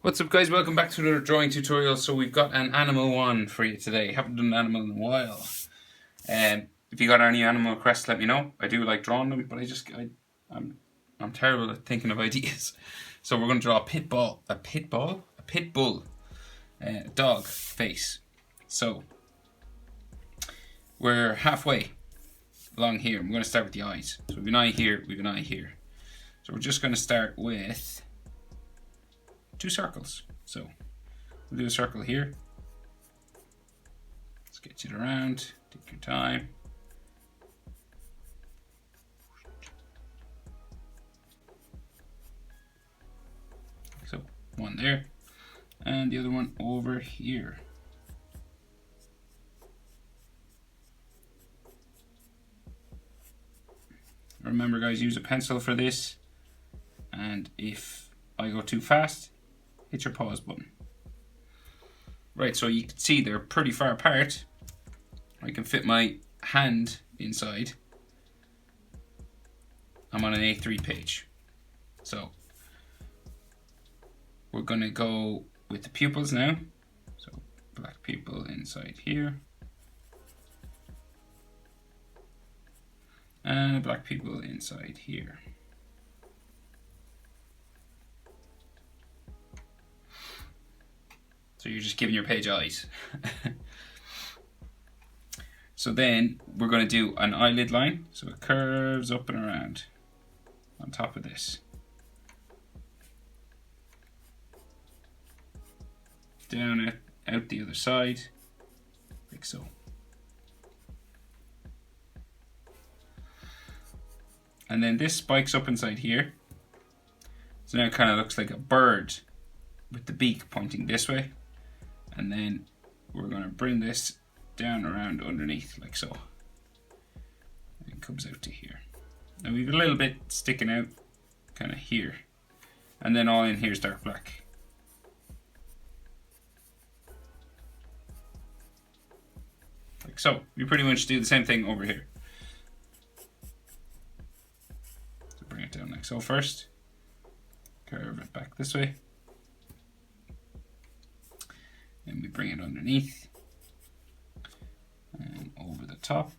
What's up guys, welcome back to another drawing tutorial. So we've got an animal one for you today. Haven't done an animal in a while. If you got any animal requests, let me know. I do like drawing them, but I'm terrible at thinking of ideas. So we're going to draw a pitbull, dog face. So we're halfway along here. I'm going to start with the eyes. So we've an eye here, we've an eye here. So we're just going to start with 2 circles. So we'll do a circle here. Sketch it around, take your time. So one there, and the other one over here. Remember guys, use a pencil for this, and if I go too fast, hit your pause button. Right, so you can see they're pretty far apart. I can fit my hand inside. I'm on an A3 page. So we're gonna go with the pupils now. So black pupil inside here. And a black pupil inside here. So you're just giving your page eyes. So then we're going to do an eyelid line. So it curves up and around on top of this. Down out the other side, like so. And then this spikes up inside here. So now it kind of looks like a bird with the beak pointing this way. And then we're going to bring this down around underneath like so. And it comes out to here. Now we've a little bit sticking out kind of here. And then all in here is dark black. Like so. We pretty much do the same thing over here. So bring it down like so first. Curve it back this way. And we bring it underneath and over the top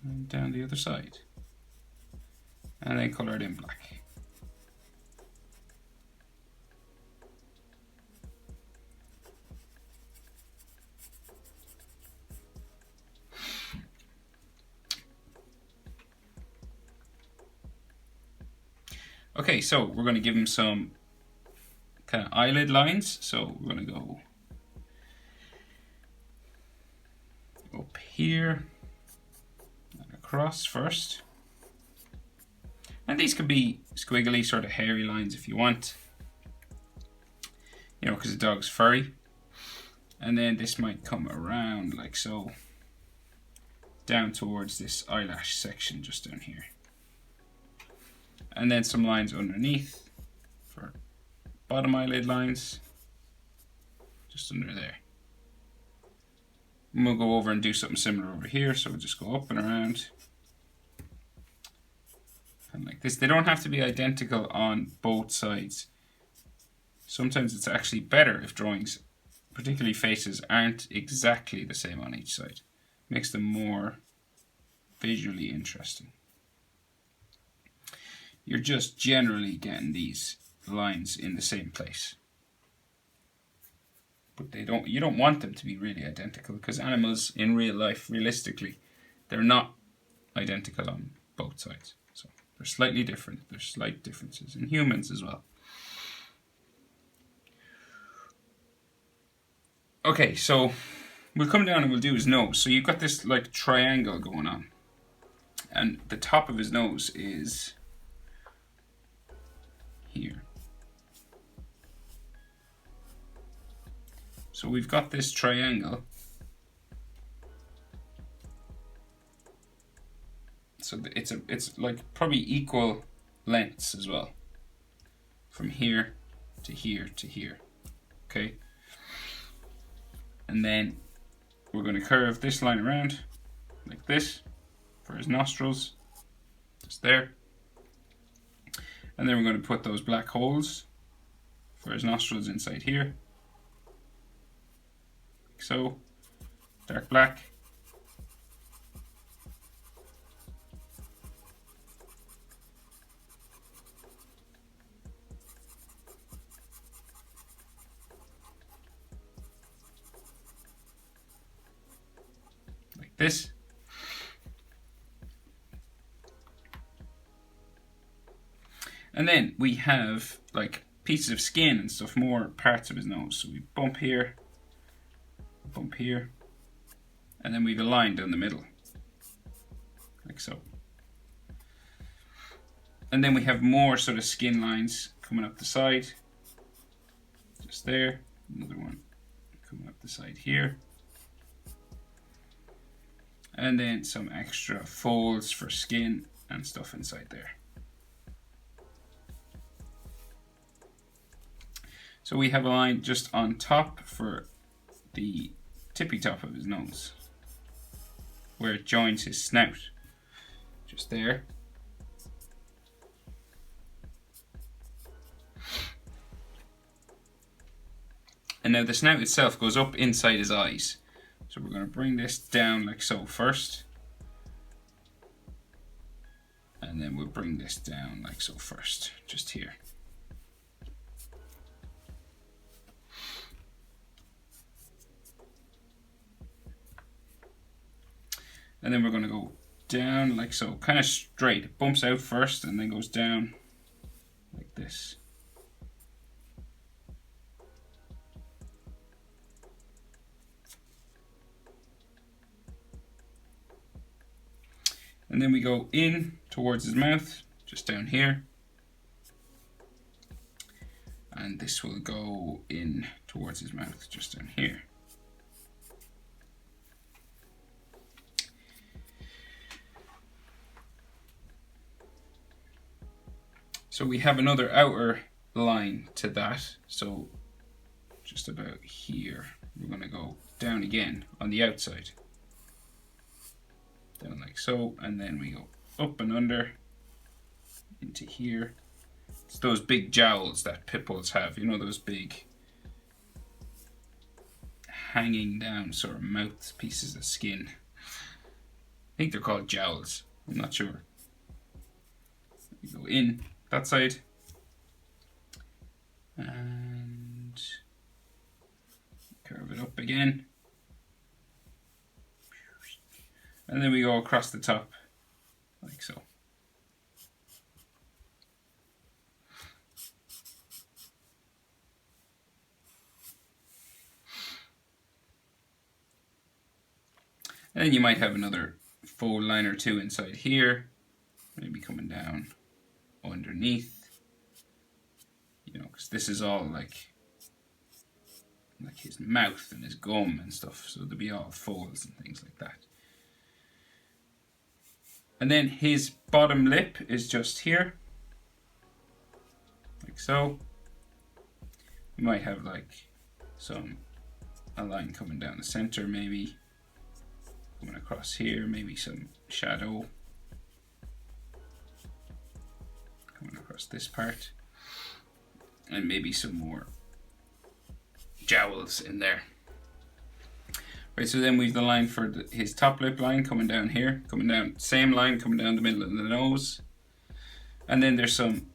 and down the other side, and then color it in black. Okay, so we're going to give him some kind of eyelid lines. So we're going to go up here and across first. And these could be squiggly, sort of hairy lines if you want, you know, because the dog's furry. And then this might come around like so, down towards this eyelash section just down here. And then some lines underneath for bottom eyelid lines, just under there. And we'll go over and do something similar over here, so we'll just go up and around. And like this, they don't have to be identical on both sides. Sometimes it's actually better if drawings, particularly faces, aren't exactly the same on each side. Makes them more visually interesting. You're just generally getting these lines in the same place, but you don't want them to be really identical, because animals in real life, realistically, they're not identical on both sides. So they're slightly different. There's slight differences in humans as well. Okay, so we'll come down and we'll do his nose. So you've got this like triangle going on, and the top of his nose is here. So we've got this triangle. So it's like probably equal lengths as well, from here to here to here. Okay. And then we're going to curve this line around like this for his nostrils, just there. And then we're going to put those black holes for his nostrils inside here. Like so. Dark black. Like this. And then we have like pieces of skin and stuff, more parts of his nose. So we bump here, and then we have a line down the middle, like so. And then we have more sort of skin lines coming up the side, just there. Another one coming up the side here. And then some extra folds for skin and stuff inside there. So we have a line just on top for the tippy top of his nose, where it joins his snout, just there. And now the snout itself goes up inside his eyes. So we're going to bring this down like so first. And then we'll bring this down like so first, just here. And then we're going to go down like so, kind of straight. It bumps out first and then goes down like this. And then we go in towards his mouth, just down here. And this will go in towards his mouth, just down here. So we have another outer line to that. So just about here, we're going to go down again on the outside. Down like so, and then we go up and under into here. It's those big jowls that pit bulls have, you know, those big hanging down sort of mouth pieces of skin. I think they're called jowls, I'm not sure. We go in that side and curve it up again. And then we go across the top, like so. And then you might have another fold line or two inside here, maybe coming down underneath, you know, because this is all like his mouth and his gum and stuff, so there'll be all folds and things like that. And then his bottom lip is just here, like so. You might have like a line coming down the center, maybe coming across here, maybe some shadow coming across this part, and maybe some more jowls in there. Right, so then we've the line for his top lip line coming down here, coming down, same line coming down the middle of the nose. And then there's some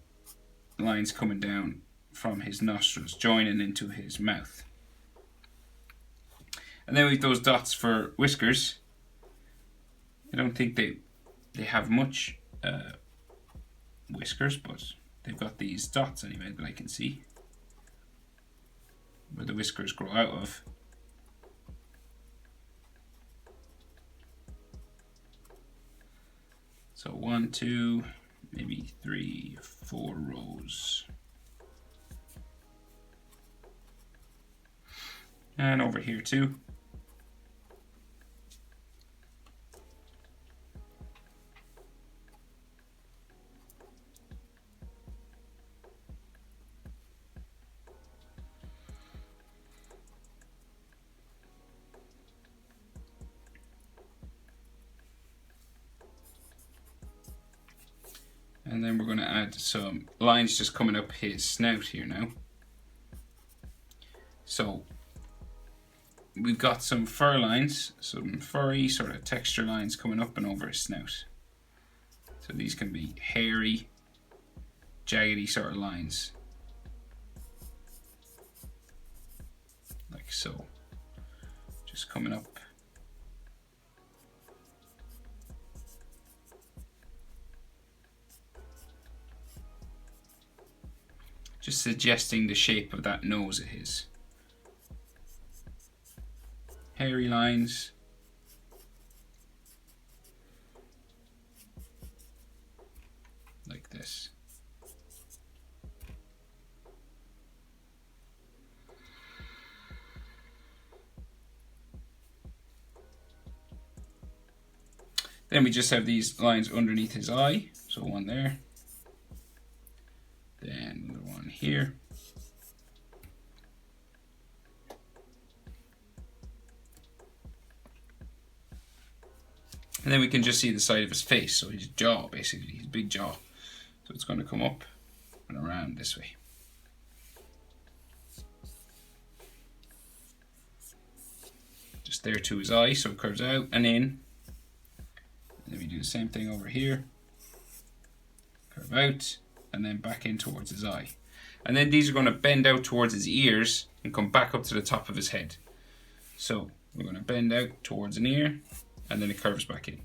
lines coming down from his nostrils, joining into his mouth. And then we've those dots for whiskers. I don't think they have much whiskers, but they've got these dots anyway that I can see, where the whiskers grow out of. So 1, 2, maybe 3, 4 rows. And over here too. And then we're going to add some lines just coming up his snout here now. So we've got some fur lines, some furry sort of texture lines coming up and over his snout. So these can be hairy, jaggedy sort of lines. Like so. Just coming up. Just suggesting the shape of that nose of his. Hairy lines. Like this. Then we just have these lines underneath his eye. So one there. Then another one here. And then we can just see the side of his face, so his jaw, basically, his big jaw. So it's going to come up and around this way. Just there to his eye, so it curves out and in. And then we do the same thing over here. Curve out, and then back in towards his eye. And then these are going to bend out towards his ears and come back up to the top of his head. So we're going to bend out towards an ear, and then it curves back in.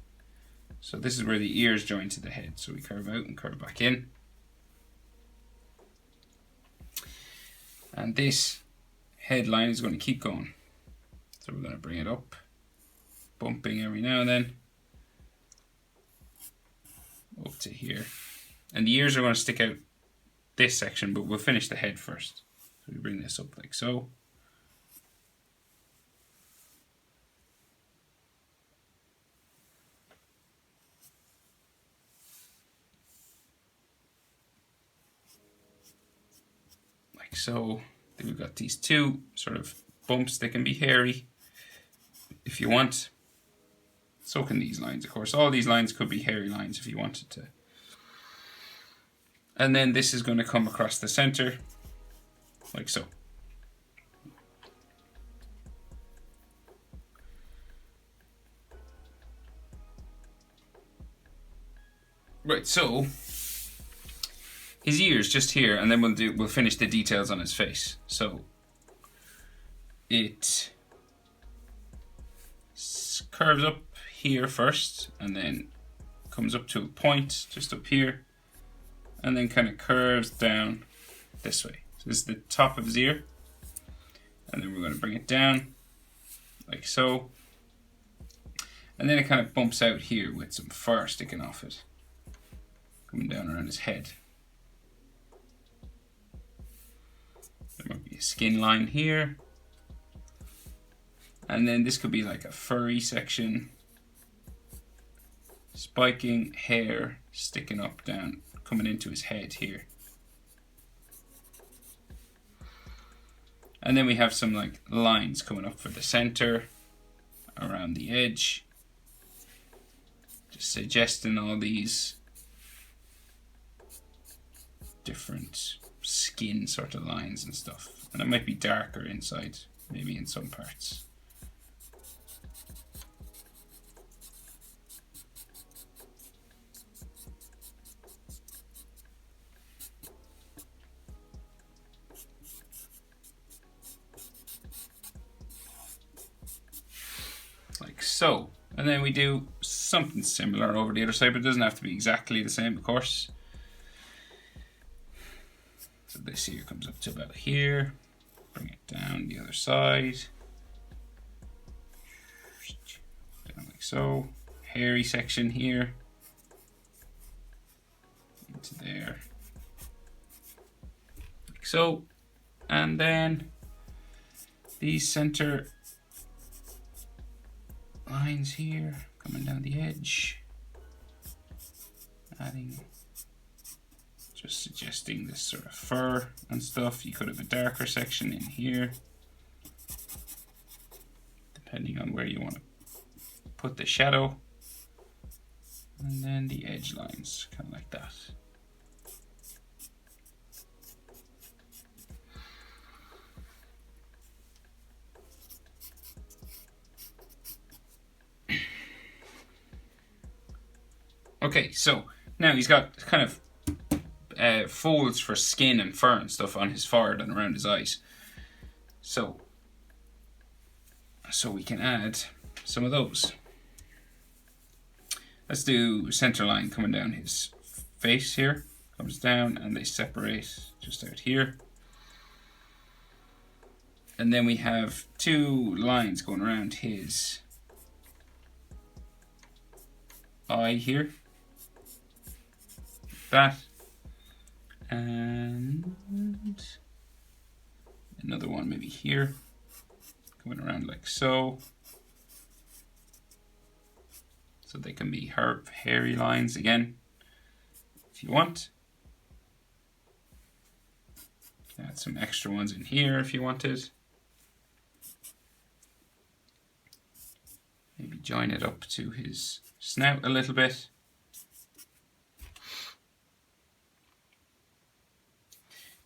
So this is where the ears join to the head. So we curve out and curve back in. And this headline is going to keep going. So we're going to bring it up, bumping every now and then, up to here. And the ears are going to stick out this section, but we'll finish the head first. So we bring this up like so. Like so. Then we've got these two sort of bumps. They can be hairy if you want. So can these lines, of course. All these lines could be hairy lines if you wanted to. And then this is going to come across the center, like so. Right, so his ears just here, and then we'll finish the details on his face. So it curves up here first, and then comes up to a point just up here, and then kind of curves down this way. So this is the top of his ear, and then we're going to bring it down like so, and then it kind of bumps out here with some fur sticking off it, coming down around his head. There might be a skin line here, and then this could be like a furry section, spiking hair sticking up down, coming into his head here. And then we have some like lines coming up for the center, around the edge, just suggesting all these different skin sort of lines and stuff. And it might be darker inside, maybe in some parts. Like so. And then we do something similar over the other side, but it doesn't have to be exactly the same, of course. So this here comes up to about here. Bring it down the other side. Down like so. Hairy section here. Into there. Like so. And then these center lines here coming down the edge, adding, just suggesting this sort of fur and stuff. You could have a darker section in here, depending on where you want to put the shadow, and then the edge lines, kind of like that. Okay, so now he's got kind of folds for skin and fur and stuff on his forehead and around his eyes. So we can add some of those. Let's do center line coming down his face here. Comes down and they separate just out here. And then we have two lines going around his eye here. That. And another one maybe here. Coming around like so. So they can be hairy lines again, if you want. Add some extra ones in here if you wanted. Maybe join it up to his snout a little bit.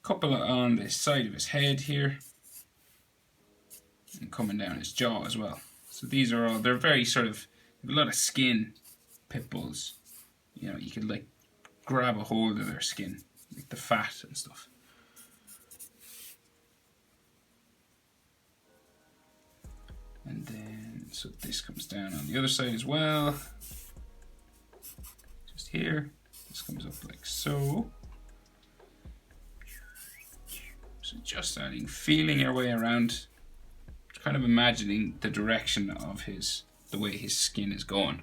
Couple on the side of his head here. And coming down his jaw as well. So these are all, they're very sort of, a lot of skin pit bulls. You know, you could like grab a hold of their skin, like the fat and stuff. And then, so this comes down on the other side as well. Just here. This comes up like so. So just adding, feeling your way around, kind of imagining the direction of the way his skin is going.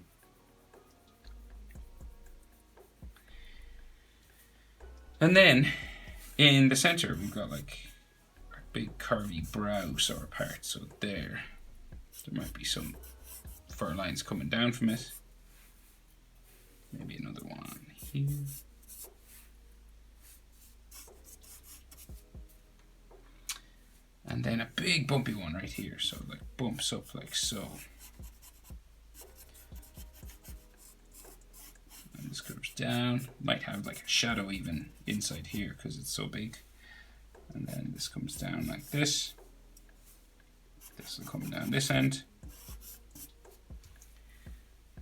And then in the center, we've got like a big curvy brow sort of part. So there might be some fur lines coming down from it. Maybe another one here. And then a big bumpy one right here. So like bumps up like so. And this curves down. Might have like a shadow even inside here because it's so big. And then this comes down like this. This will come down this end.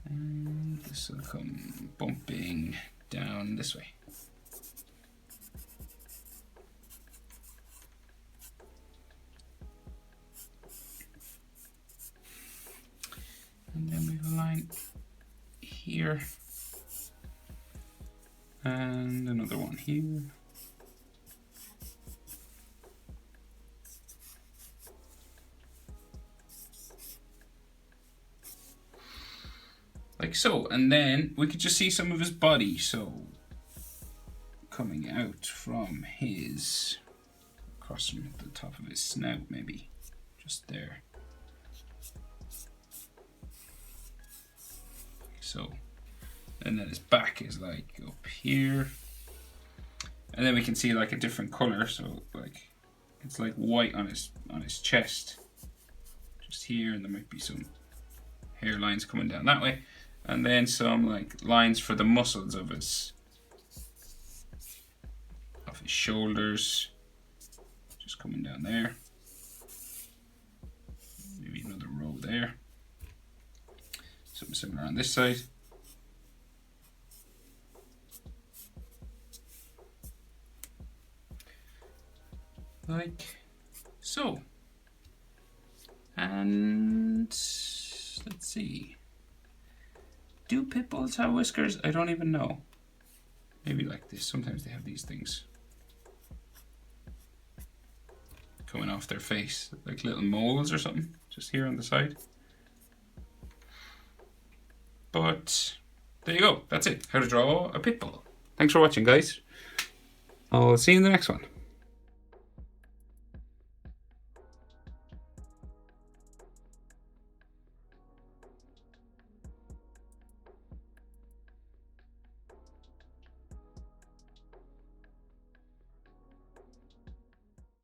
And this will come bumping down this way. And then we have a line here. And another one here. Like so, and then we could just see some of his body. So coming out from his, across from the top of his snout maybe, just there. Like so, and then his back is like up here. And then we can see like a different color, so like it's like white on his chest. Just here, and there might be some hair lines coming down that way. And then some like lines for the muscles of his shoulders, just coming down there. Maybe another row there. Something similar on this side. Like so. And let's see. Do pit bulls have whiskers? I don't even know. Maybe like this. Sometimes they have these things coming off their face, like little moles or something, just here on the side. But there you go. That's it. How to draw a pit bull. Thanks for watching, guys. I'll see you in the next one.